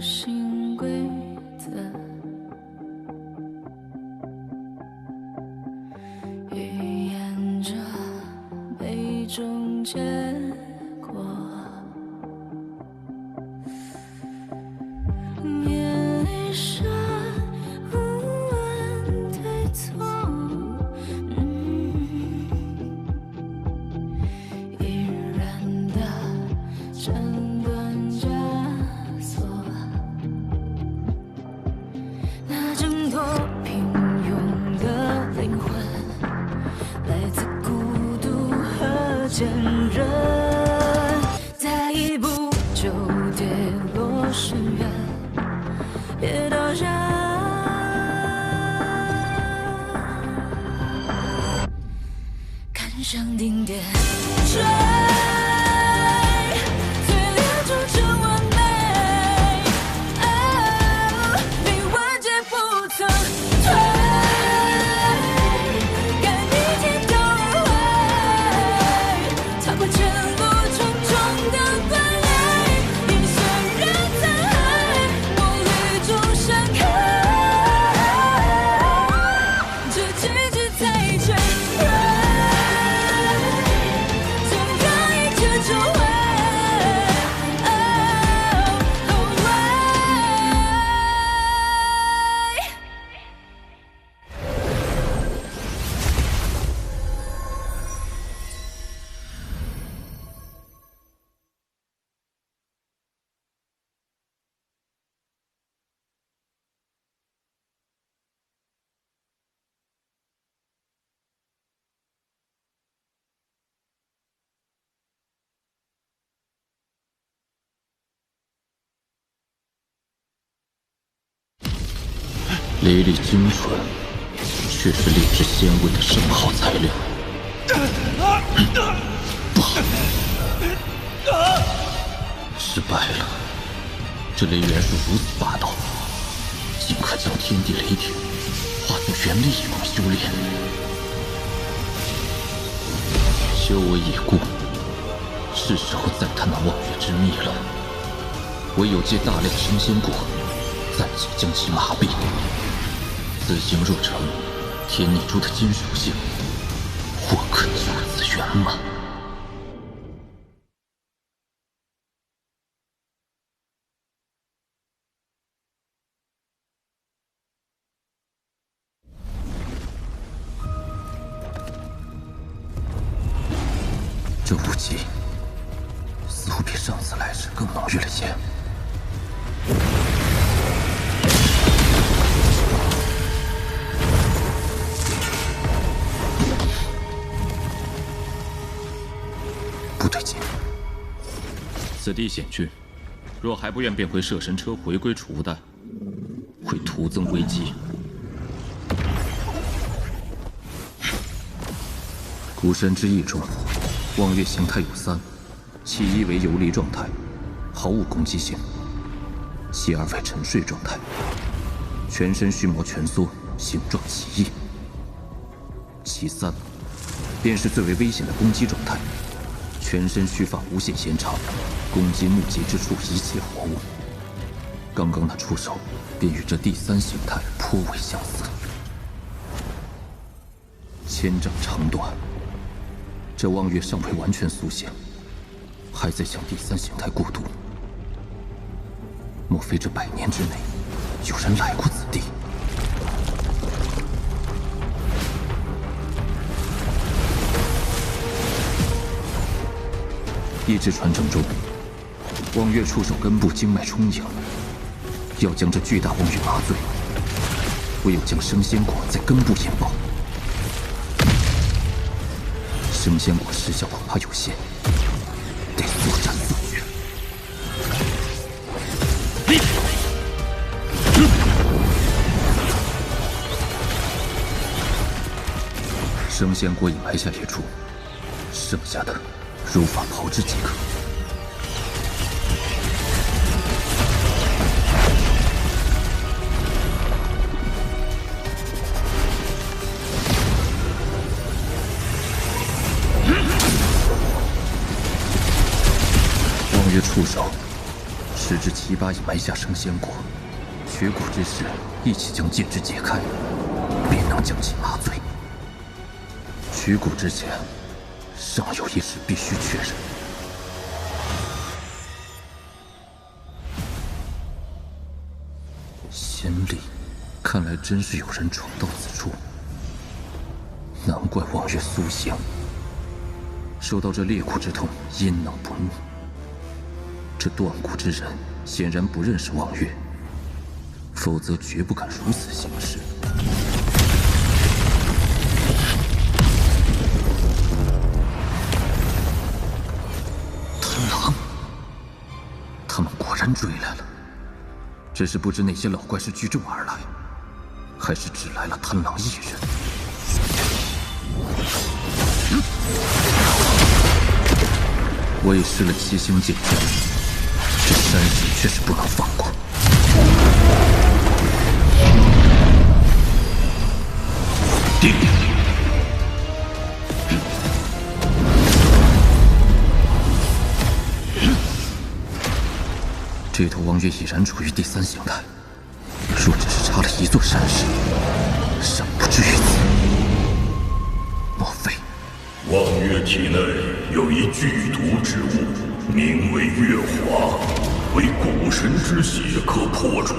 新规则，预言着每种结果。面里是无问对错，依然的斩断枷锁。那挣脱平庸的灵魂，来自孤独和坚韧，再一步就跌落深渊，别倒下，看向顶点，追，最烈铸成完美，你万劫不曾退，敢逆天都会，踏过前路重重的关隘，眼神人残骸，梦里中闪开，这奇迹才全锐，想让一切重回。雷厉精纯，却是炼制仙味的生耗材料。不好，失败了。这雷元素如此霸道，竟可将天地雷霆化作元力一般修炼。修为已故，是时候赞叹那望月之秘了。唯有借大量升仙果，暂且将其麻痹。此行若成，天逆珠的金属性，或可就此圆满。这雾气似乎比上次来时更浓郁了些。不对劲，此地险峻，若还不愿变回摄神车回归储物弹，会徒增危机。古神之意中，望月形态有三，其一为游离状态，毫无攻击性；其二为沉睡状态，全身须毛蜷缩，形状奇异；其三便是最为危险的攻击状态。全身须发无限延长，攻击目及之处一切活物。刚刚那出手便与这第三形态颇为相似。千丈长短，这望月尚未完全苏醒，还在向第三形态过渡。莫非这100年之内有人来过此地？一支传承中，望月触手根部经脉充盈，要将这巨大望月麻醉，唯有将升仙果在根部引爆。升仙果施效恐怕有限，得速战速决。升仙果已埋下一处，剩下的如法炮制即可。望月触手时至齐八已埋下升仙果，取果之时，一起将戒指解开，便能将其麻醉。取果之前，尚有一事必须确认。仙力，看来真是有人闯到此处。难怪望月苏醒，受到这裂骨之痛，阴能不怒。这断骨之人显然不认识望月，否则绝不敢如此行事。贪狼，他们果然追来了。只是不知那些老怪是聚众而来，还是只来了贪狼一人。我已施了七星剑阵，这山石却是不能放过。定！这头望月已然处于第3形态，若只是差了一座山石，尚不至于此。莫非望月体内有一剧毒之物，名为月华，为古神之血可破除。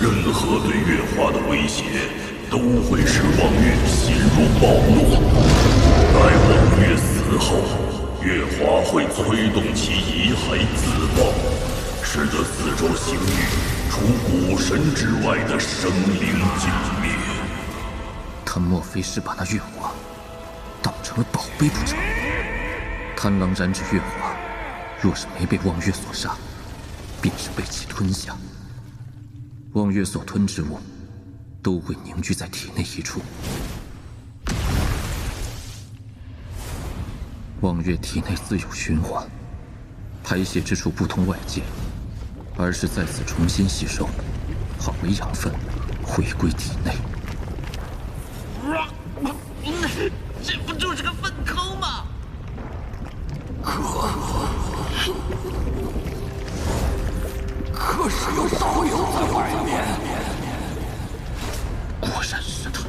任何对月华的威胁，都会使望月心如暴怒。待望月死后，月华会催动其遗骸自爆，使得四周星域除古神之外的生灵尽灭。他莫非是把那月华当成了宝贝不成？贪狼染指月华，若是没被望月所杀，便是被其吞下。望月所吞之物，都会凝聚在体内一处。望月体内自有循环，排泄之处不通外界，而是在此重新吸收，化为养分，回归体内。这不就是个粪坑吗？可是有道友在外面。果然是他。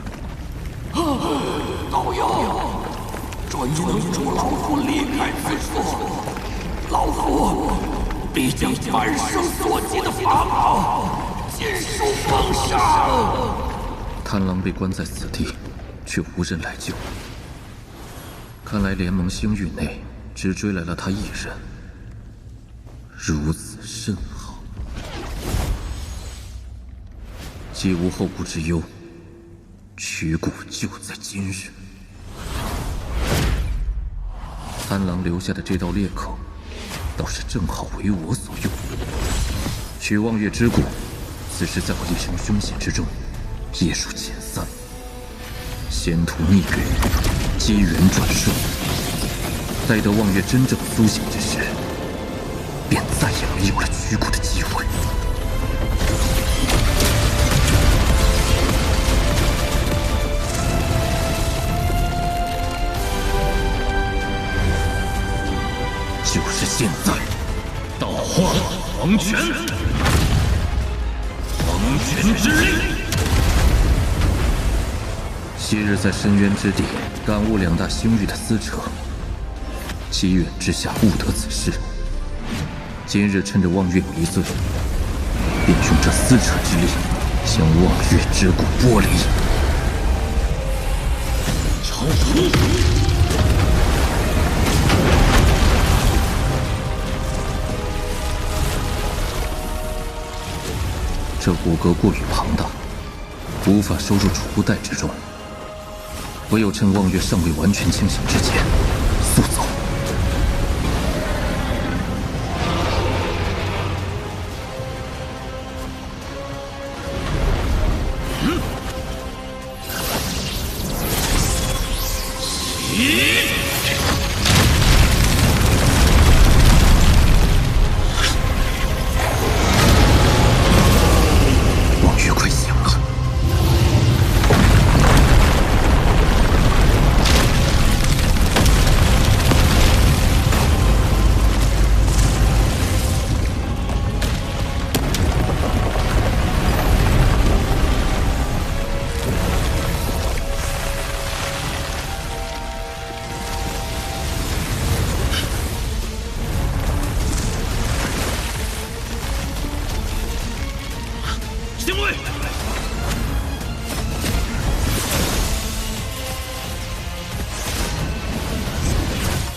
道友，准能助老夫离开此处，老夫必将半生所及的法宝尽数奉上。贪狼被关在此地，却无人来救。看来联盟星域内只追来了他一人，如此甚好。既无后顾之忧，取果就在今日。贪狼留下的这道裂口，倒是正好为我所用。取望月之骨，此时在我一生凶险之中，也属前3。仙途逆旅，机缘转瞬，待得望月真正苏醒之时，便再也没有了取骨的机会。就是现在！道化黄泉，黄泉之力。昔日在深渊之地感悟2大星域的撕扯，机缘之下悟得此事。今日趁着望月迷醉，便用这撕扯之力，将望月之骨剥离。超出！这骨骼过于庞大，无法收入储物袋之中，唯有趁望月尚未完全清醒之前速走。望月快醒了！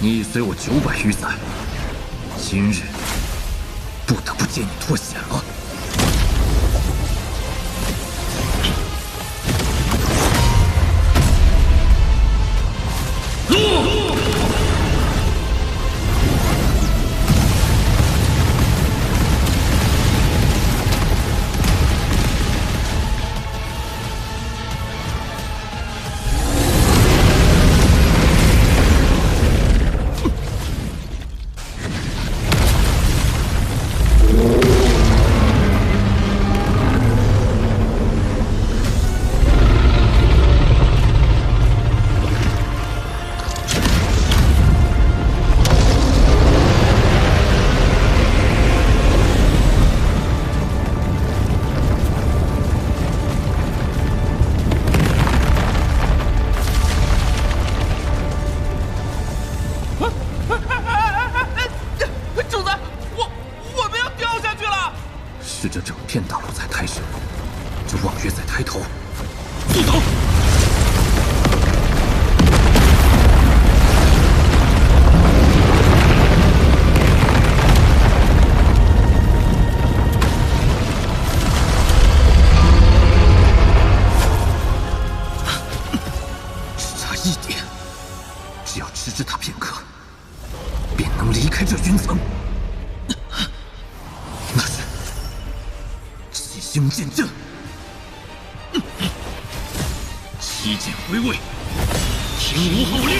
你已随我900余载，今日不得不见你脱险了。是这整片大陆在抬神，这望月在抬头。住头！只差一点，只要迟滞他片刻，便能离开这云层。那是七星剑阵，七剑归位，听吾号令！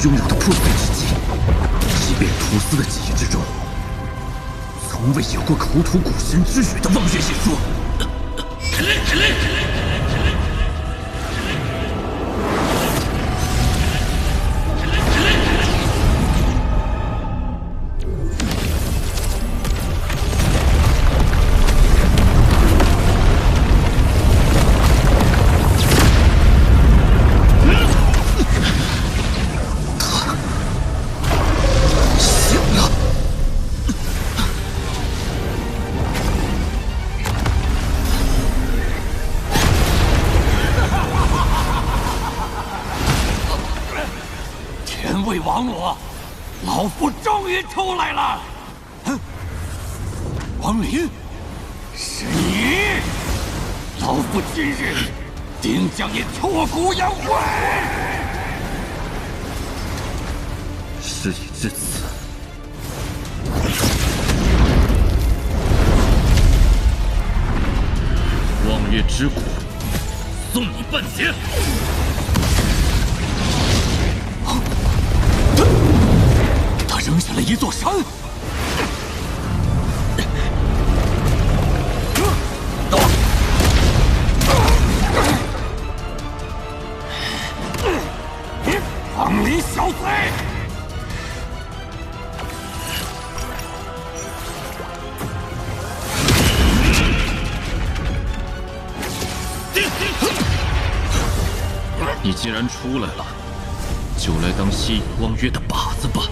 拥有的破碎之技，即便屠司的记忆之中，从未有过口吐古神之语的望月一说。亡我，老夫终于出来了！哼，王林，是你！老夫今日定将你挫骨扬灰！事已至此，望月之骨，送你半截！扔下了一座山，王林小贼！你既然出来了，就来当吸引望月的靶子吧。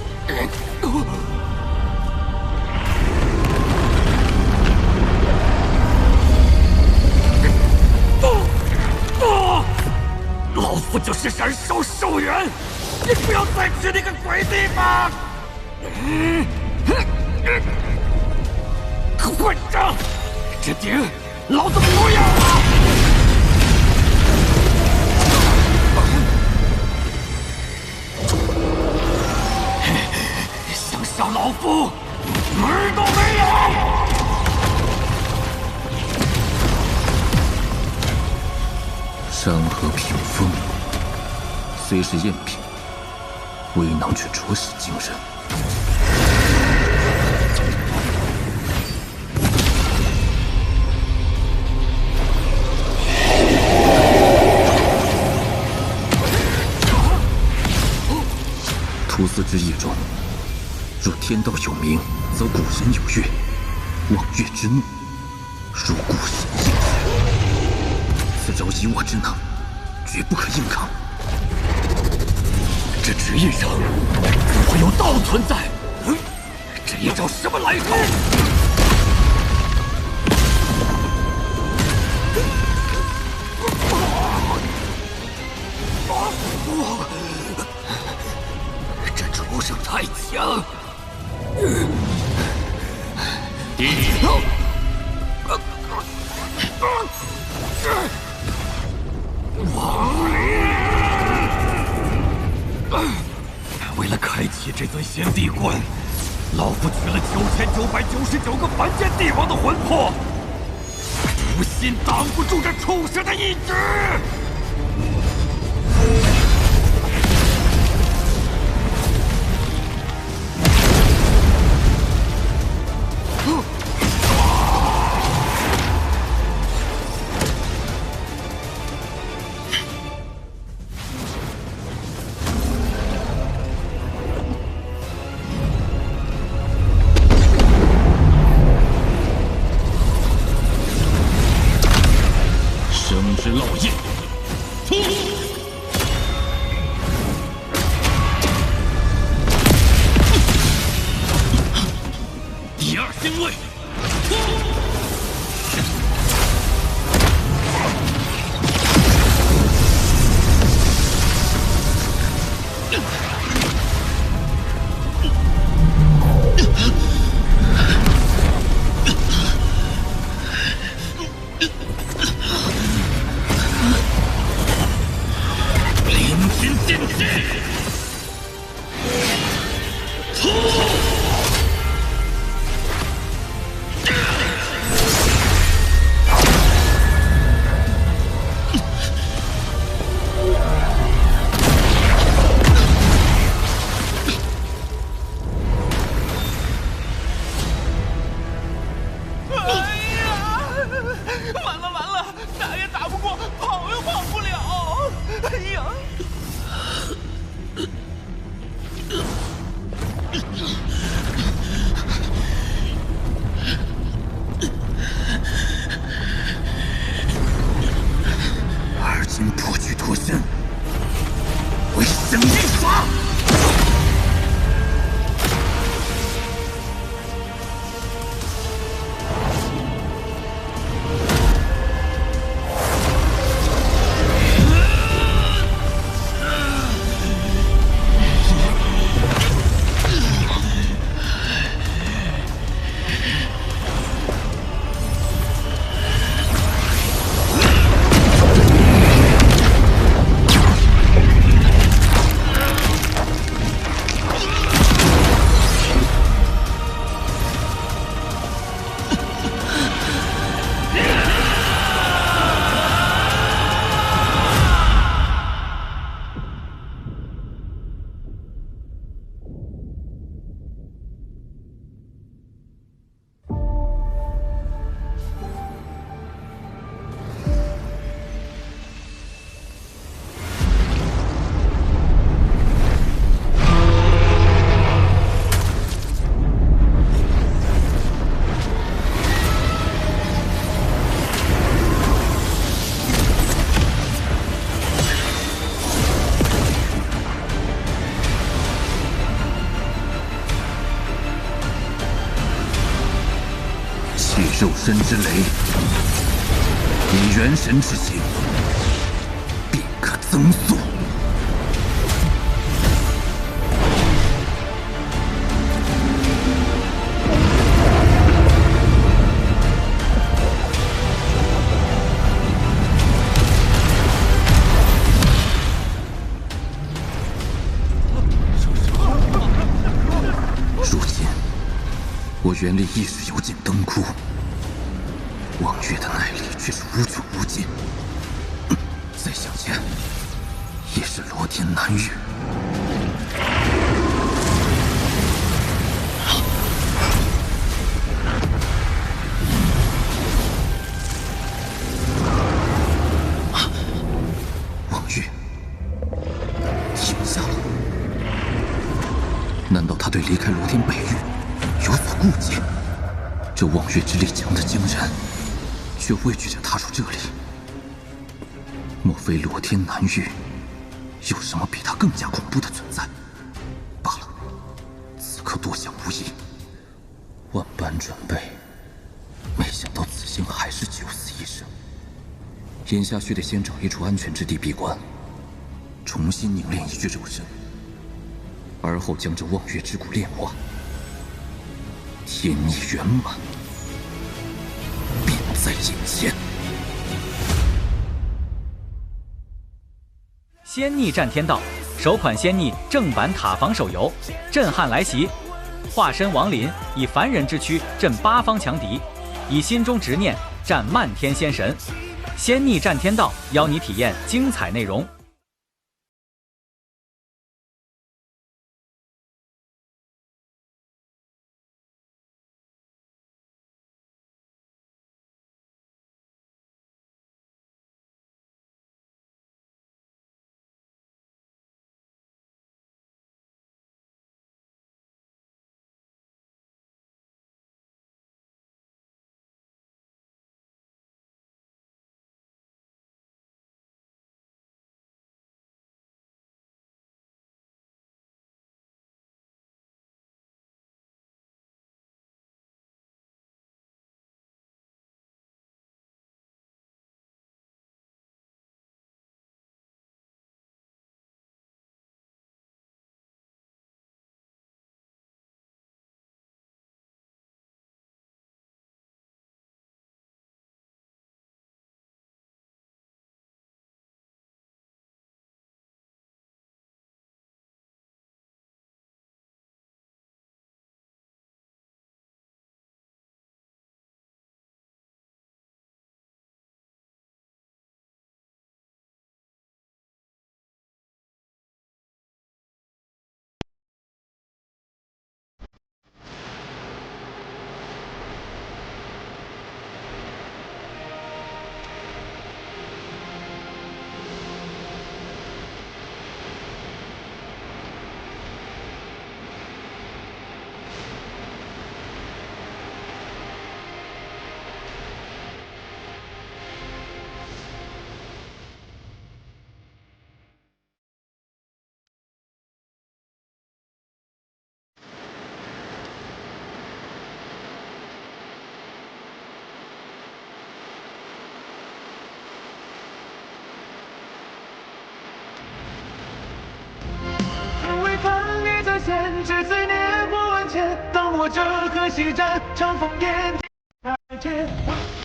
老夫就是燃烧寿元，你不要再去那个鬼地方！混账！这顶老子不要了！想杀老夫，门儿都没有！山河屏风虽是赝品，威能却着实惊人。出丝之意中，若天道有明，则古神有月。望月之怒，如古神应之。此招以我之能，绝不可硬抗。这纸页上怎会有道存在？这一招什么来头？这畜生太强！为了开启这尊先帝冠，老夫取了9999个凡间帝王的魂魄，无心挡不住这畜生的意志。生之烙印，出！第二星位，出！破局脱身，为生一法。肉身之雷，以元神之形，便可增速。如今，我元力意识油尽灯枯。望月的耐力却是无穷无尽，再向前也是罗天难遇。望月，停下！他对离开罗天北域有所顾忌。这望月之力强得惊人，却畏惧着踏入这里。莫非罗天南域有什么比他更加恐怖的存在？罢了，此刻多想无益。万般准备，没想到此行还是九死一生。眼下须得先找一处安全之地闭关，重新凝练一具肉身，而后将这望月之骨炼化。天意圆满，便在眼前。仙逆战天道首款仙逆正版塔防手游，震撼来袭！化身亡灵，以凡人之躯震八方强敌，以心中执念战漫天仙神。仙逆战天道邀你体验精彩内容。只思念过万千，当我这颗西战，长风眼再见。